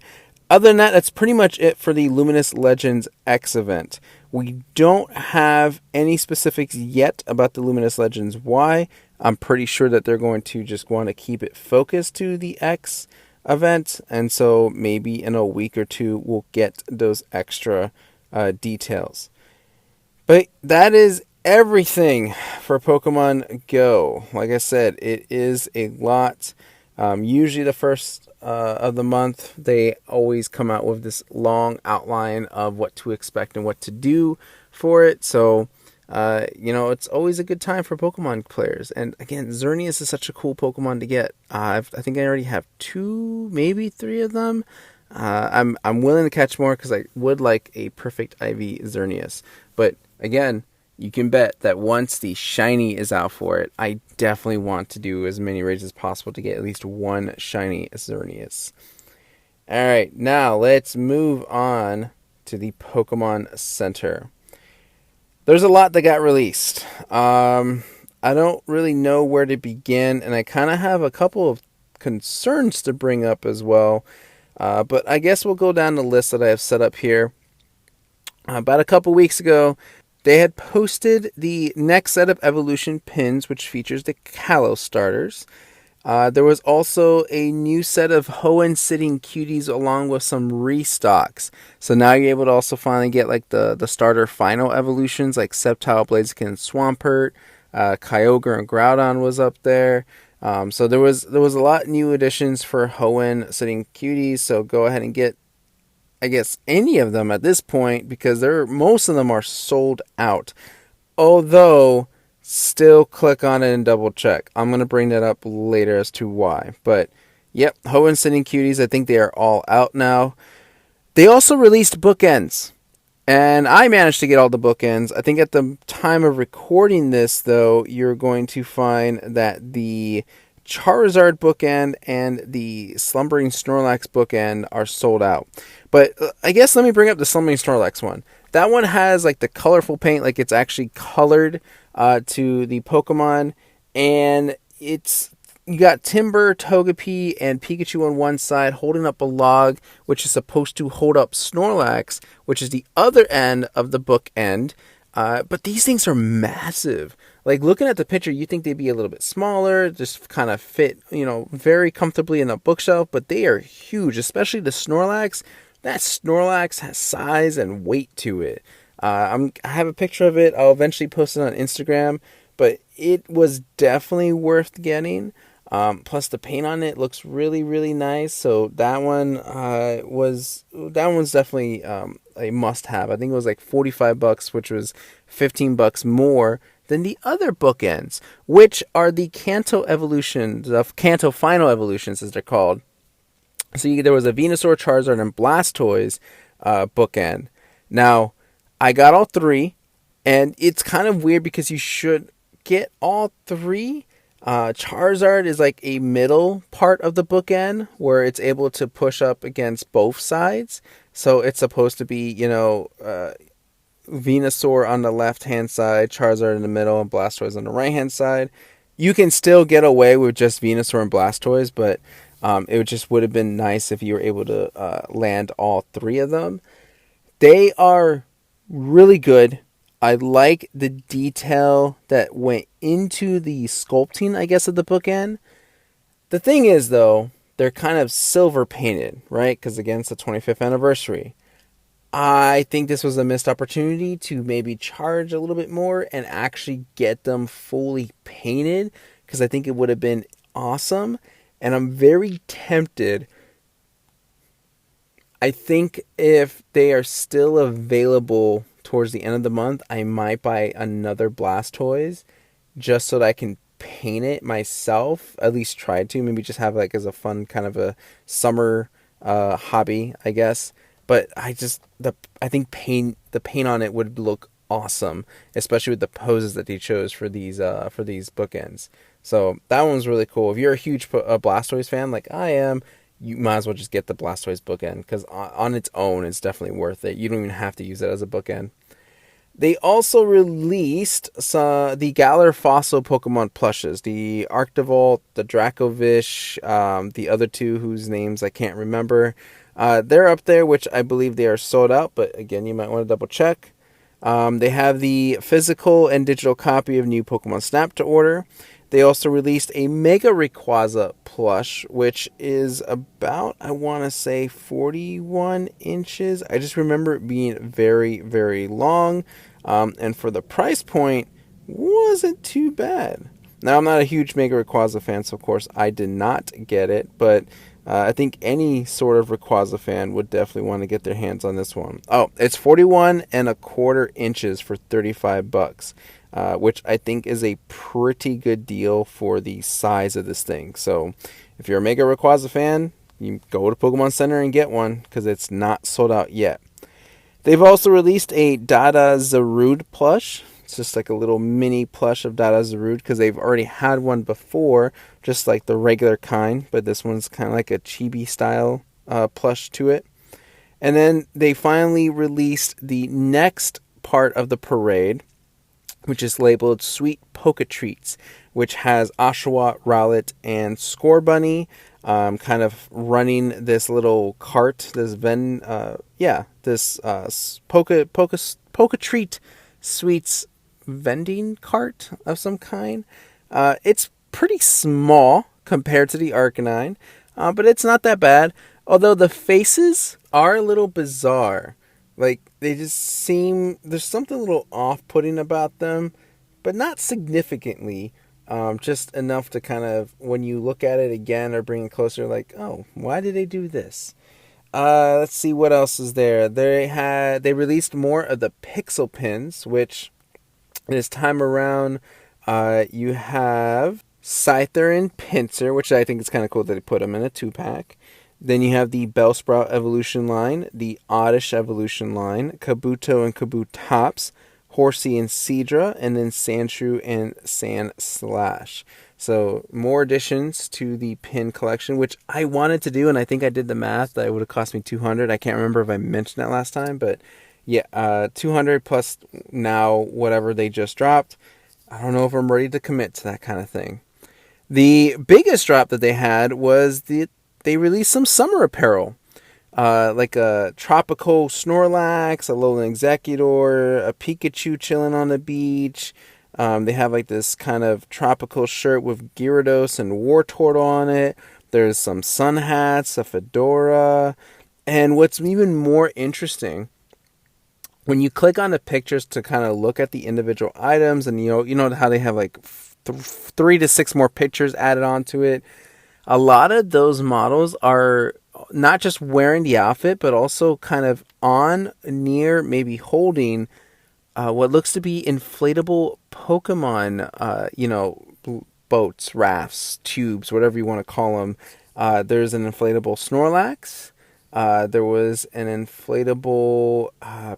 Other than that, that's pretty much it for the Luminous Legends X event. We don't have any specifics yet about the Luminous Legends Y. I'm pretty sure that they're going to just want to keep it focused to the X event. And so maybe in a week or two, we'll get those extra details. But that is everything for Pokemon Go. Like I said, it is a lot. Usually the first of the month, they always come out with this long outline of what to expect and what to do for it. So, it's always a good time for Pokemon players. And again, Xerneas is such a cool Pokemon to get. I think I already have 2, maybe 3 of them. I'm willing to catch more because I would like a perfect IV Xerneas. But again, you can bet that once the shiny is out for it, I definitely want to do as many raids as possible to get at least one shiny Xerneas. Alright, now let's move on to the Pokémon Center. There's a lot that got released. I don't really know where to begin, and I kind of have a couple of concerns to bring up as well. But I guess we'll go down the list that I have set up here. About a couple weeks ago, they had posted the next set of Evolution pins, which features the Kalos starters. There was also a new set of Hoenn Sitting Cuties along with some restocks. So now you're able to also finally get like the starter final evolutions like Sceptile, Blaziken, and Swampert. Kyogre and Groudon was up there. So there was a lot of new additions for Hoenn Sitting Cuties. So go ahead and get, I guess, any of them at this point because most of them are sold out. Although, still click on it and double check. I'm going to bring that up later as to why. But, yep, Hoenn Sitting Cuties, I think they are all out now. They also released bookends. And I managed to get all the bookends. I think at the time of recording this, though, you're going to find that the Charizard bookend and the Slumbering Snorlax bookend are sold out. But I guess let me bring up the Slumbering Snorlax one. That one has like the colorful paint, like it's actually colored to the Pokemon. And you got Timber, Togepi, and Pikachu on one side holding up a log, which is supposed to hold up Snorlax, which is the other end of the bookend. But these things are massive. Like, looking at the picture, you think they'd be a little bit smaller, just kind of fit, very comfortably in a bookshelf, but they are huge, especially the Snorlax. That Snorlax has size and weight to it. I have a picture of it. I'll eventually post it on Instagram, but it was definitely worth getting. Plus the paint on it looks really, really nice. So that one's definitely a must-have. I think it was like $45, which was $15 more than the other bookends, which are the Kanto evolutions, of Kanto Final Evolutions, as they're called. So there was a Venusaur, Charizard, and Blastoise bookend. Now, I got all three, and it's kind of weird because you should get all three. Charizard is like a middle part of the bookend where it's able to push up against both sides. So it's supposed to be, Venusaur on the left-hand side, Charizard in the middle, and Blastoise on the right-hand side. You can still get away with just Venusaur and Blastoise, but it would have been nice if you were able to land all three of them. They are really good. I like the detail that went into the sculpting, I guess, of the bookend. The thing is, though, they're kind of silver painted, right? Because, again, it's the 25th anniversary. I think this was a missed opportunity to maybe charge a little bit more and actually get them fully painted, because I think it would have been awesome. And I'm very tempted. I think if they are still available towards the end of the month, I might buy another Blastoise just so that I can paint it myself. At least try to. Maybe just have like as a fun kind of a summer hobby, I guess. But I think the paint on it would look awesome, especially with the poses that they chose for these bookends. So that one's really cool. If you're a huge Blastoise fan like I am, you might as well just get the Blastoise bookend, because on its own, it's definitely worth it. You don't even have to use it as a bookend. They also released the Galar Fossil Pokemon plushes, the Arctovolt, the Dracovish, the other two whose names I can't remember. They're up there, which I believe they are sold out, but again, you might want to double check. They have the physical and digital copy of New Pokemon Snap to order. They also released a Mega Rayquaza plush, which is about, I want to say, 41 inches. I just remember it being very, very long. And for the price point, wasn't too bad. Now, I'm not a huge Mega Rayquaza fan, so of course I did not get it. But I think any sort of Rayquaza fan would definitely want to get their hands on this one. Oh, it's 41 1/4 inches for $35. Which I think is a pretty good deal for the size of this thing. So if you're a Mega Rayquaza fan, you go to Pokémon Center and get one, because it's not sold out yet. They've also released a Dada Zarude plush. It's just like a little mini plush of Dada Zarude, because they've already had one before, just like the regular kind, but this one's kind of like a chibi style plush to it. And then they finally released the next part of the parade, which is labeled Sweet Poke Treats, which has Oshawott, Rowlet, and Scorbunny kind of running this little cart, this Poke Treat Sweets vending cart of some kind. It's pretty small compared to the Arcanine, but it's not that bad. Although the faces are a little bizarre. Like, they just seem... There's something a little off-putting about them, but not significantly. Just enough to kind of, when you look at it again or bring it closer, like, oh, why did they do this? Let's see what else is there. They released more of the Pixel Pins, which this time around, you have Scyther and Pinsir, which I think is kind of cool that they put them in a 2-pack. Then you have the Bellsprout Evolution line, the Oddish Evolution line, Kabuto and Kabutops, Horsey and Seadra, and then Sandshrew and Sandslash. So more additions to the pin collection, which I wanted to do, and I think I did the math that it would have cost me $200. I can't remember if I mentioned that last time, but yeah, $200 plus now whatever they just dropped. I don't know if I'm ready to commit to that kind of thing. The biggest drop that they had was they released some summer apparel. Like a tropical Snorlax, a Alolan Executor, a Pikachu chilling on the beach. They have like this kind of tropical shirt with Gyarados and Wartortle on it. There's some sun hats, a fedora. And what's even more interesting, when you click on the pictures to kind of look at the individual items, and you know how they have like 3 to 6 more pictures added onto it. A lot of those models are not just wearing the outfit, but also kind of on, near, maybe holding what looks to be inflatable Pokemon, boats, rafts, tubes, whatever you want to call them. There's an inflatable Snorlax. There was an inflatable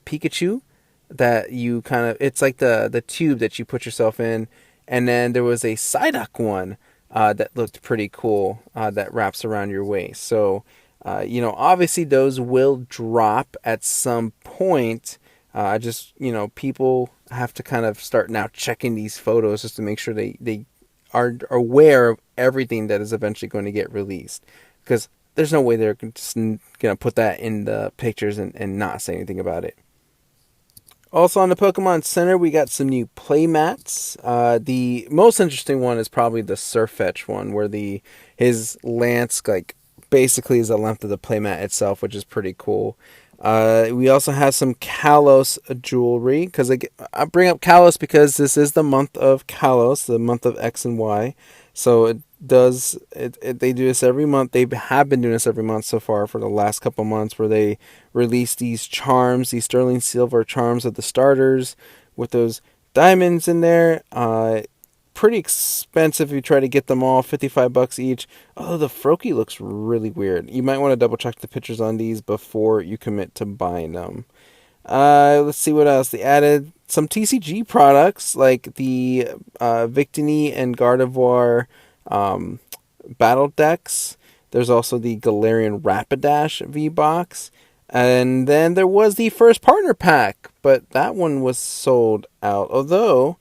Pikachu that you kind of, it's like the tube that you put yourself in. And then there was a Psyduck one that looked pretty cool that wraps around your waist. So, obviously those will drop at some point. People have to kind of start now checking these photos just to make sure they are aware of everything that is eventually going to get released. Because there's no way they're just going to put that in the pictures and not say anything about it. Also on the Pokemon Center, we got some new playmats. The most interesting one is probably the Sirfetch'd one, where his lance basically is the length of the playmat itself, which is pretty cool. We also have some Kalos jewelry, because I bring up Kalos because this is the month of Kalos, the month of X and Y. So they do this every month. They have been doing this every month so far for the last couple months, where they release these charms, these sterling silver charms of the starters with those diamonds in there. Pretty expensive if you try to get them all, $55 each. Although the Froakie looks really weird. You might want to double check the pictures on these before you commit to buying them. Let's see what else. They added some TCG products like the Victini and Gardevoir battle decks. There's also the Galarian Rapidash V-Box. And then there was the first partner pack, but that one was sold out. Although,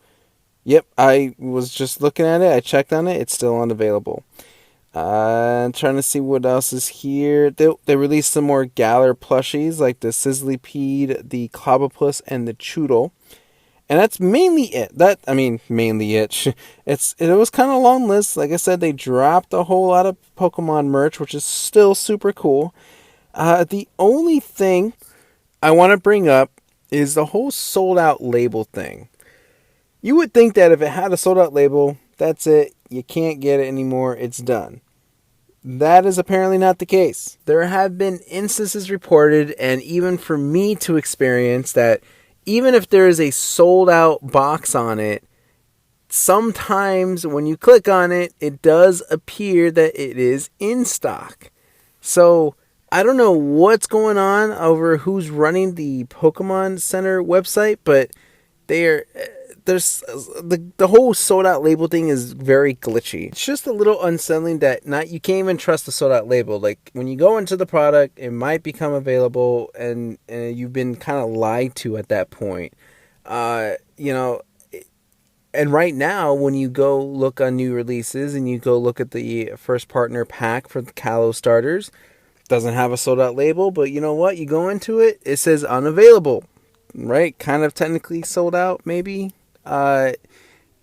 yep, I was just looking at it. I checked on it. It's still unavailable. I'm trying to see what else is here. They released some more Galar plushies, like the Sizzlipede, the Clobbopus, and the Choodle. And that's mainly it. Mainly it. It was kind of a long list. Like I said, they dropped a whole lot of Pokemon merch, which is still super cool. The only thing I want to bring up is the whole sold out label thing. You would think that if it had a sold out label, that's it. You can't get it anymore. It's done. That is apparently not the case. There have been instances reported, and even for me to experience, that even if there is a sold out box on it, sometimes when you click on it, it does appear that it is in stock. So I don't know what's going on over who's running the Pokemon Center website, but there's the whole sold out label thing is very glitchy. It's just a little unsettling that you can't even trust the sold out label. Like, when you go into the product, it might become available, and you've been kind of lied to at that point. And right now, when you go look on new releases and you go look at the first partner pack for the Kalos starters, doesn't have a sold out label, but you know what? You go into it, it says unavailable, right? Kind of technically sold out, maybe. I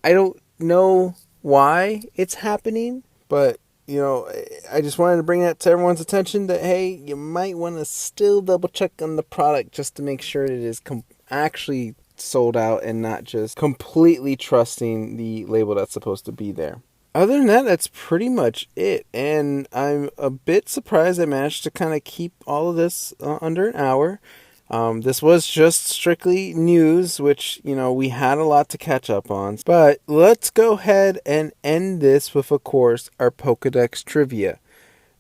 don't know why it's happening, but I just wanted to bring that to everyone's attention that, hey, you might want to still double check on the product just to make sure it is actually sold out and not just completely trusting the label that's supposed to be there. Other than that, that's pretty much it. And I'm a bit surprised I managed to kind of keep all of this under an hour. This was just strictly news, which, we had a lot to catch up on. But let's go ahead and end this with, of course, our Pokedex trivia.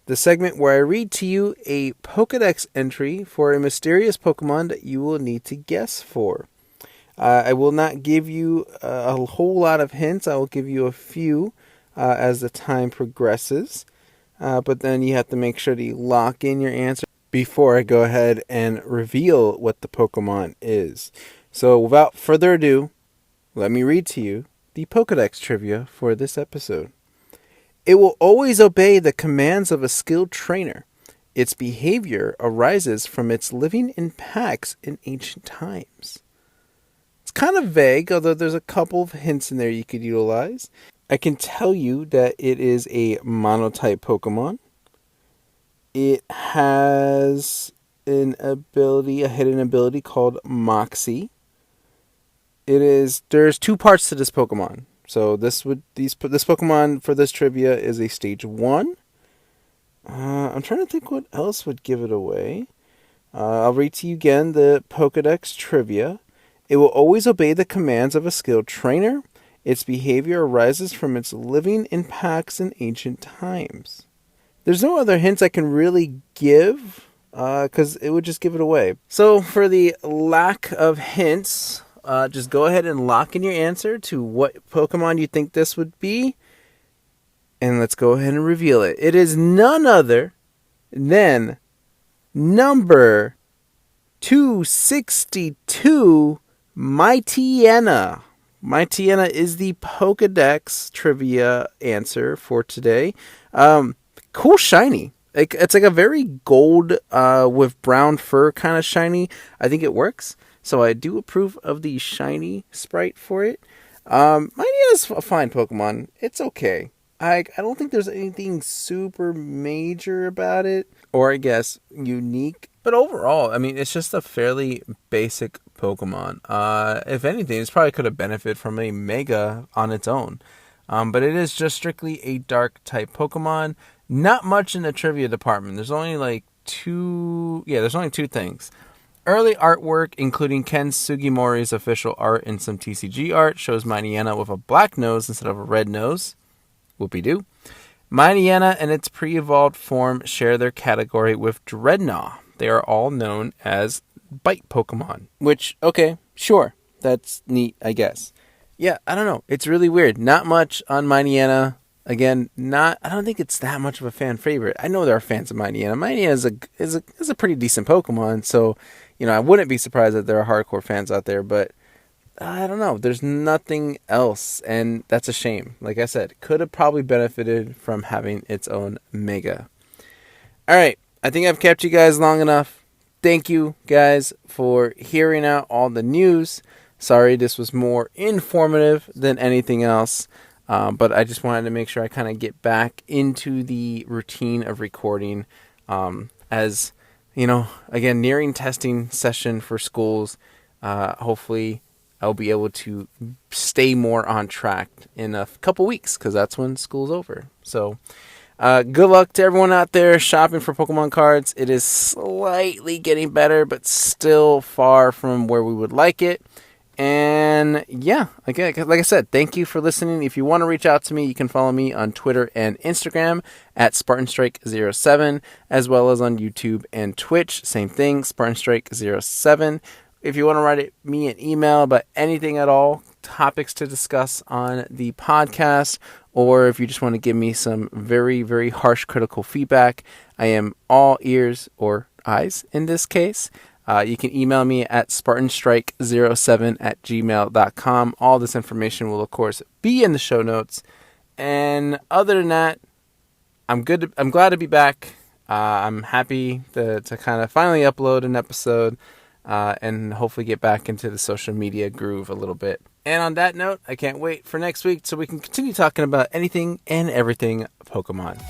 The segment where I read to you a Pokedex entry for a mysterious Pokemon that you will need to guess for. I will not give you a whole lot of hints. I will give you a few as the time progresses. But then you have to make sure that you lock in your answer before I go ahead and reveal what the Pokemon is. So without further ado, let me read to you the Pokedex trivia for this episode. It will always obey the commands of a skilled trainer. Its behavior arises from its living in packs in ancient times. It's kind of vague, although there's a couple of hints in there you could utilize. I can tell you that it is a monotype Pokemon. It has a hidden ability called Moxie. There's two parts to this Pokemon. So this Pokemon for this trivia is a stage 1. I'm trying to think what else would give it away. I'll read to you again the Pokedex trivia. It will always obey the commands of a skilled trainer. Its behavior arises from its living in packs in ancient times. There's no other hints I can really give, because it would just give it away. So for the lack of hints, just go ahead and lock in your answer to what Pokemon you think this would be. And let's go ahead and reveal it. It is none other than number 262, Mightyena. Mightyena is the Pokedex trivia answer for today. Cool shiny. It's like a very gold with brown fur kind of shiny. I think it works. So I do approve of the shiny sprite for it. Mightyena is a fine Pokemon. It's okay. I don't think there's anything super major about it, or I guess unique. But overall, I mean, it's just a fairly basic Pokemon. If anything, it probably could have benefited from a Mega on its own. But it is just strictly a dark type Pokemon. Not much in the trivia department. There's only two things. Early artwork, including Ken Sugimori's official art and some TCG art, shows Mightyena with a black nose instead of a red nose. Whoopie-doo. Mightyena and its pre-evolved form share their category with Dreadnought. They are all known as bite Pokemon. Which, okay, sure. That's neat, I guess. Yeah, I don't know. It's really weird. Not much on Mightyena. Again, I don't think it's that much of a fan favorite. I know there are fans of Mightyena. Mightyena is a pretty decent Pokemon, so I wouldn't be surprised that there are hardcore fans out there, but I don't know. There's nothing else, and that's a shame. Like I said, could have probably benefited from having its own Mega. All right, I think I've kept you guys long enough. Thank you guys for hearing out all the news. Sorry, this was more informative than anything else. But I just wanted to make sure I kind of get back into the routine of recording. As, again, nearing testing session for schools. Hopefully I'll be able to stay more on track in a couple weeks, because that's when school's over. So, good luck to everyone out there shopping for Pokemon cards. It is slightly getting better, but still far from where we would like it. And yeah, again, like I said, thank you for listening. If you want to reach out to me, you can follow me on Twitter and Instagram at SpartanStrike07, as well as on YouTube and Twitch. Same thing, SpartanStrike07. If you want to write me an email about anything at all, topics to discuss on the podcast, or if you just want to give me some very, very harsh critical feedback, I am all ears, or eyes in this case. You can email me at spartanstrike07@gmail.com. All this information will, of course, be in the show notes. And other than that, I'm good. I'm glad to be back. I'm happy to kind of finally upload an episode and hopefully get back into the social media groove a little bit. And on that note, I can't wait for next week so we can continue talking about anything and everything Pokemon.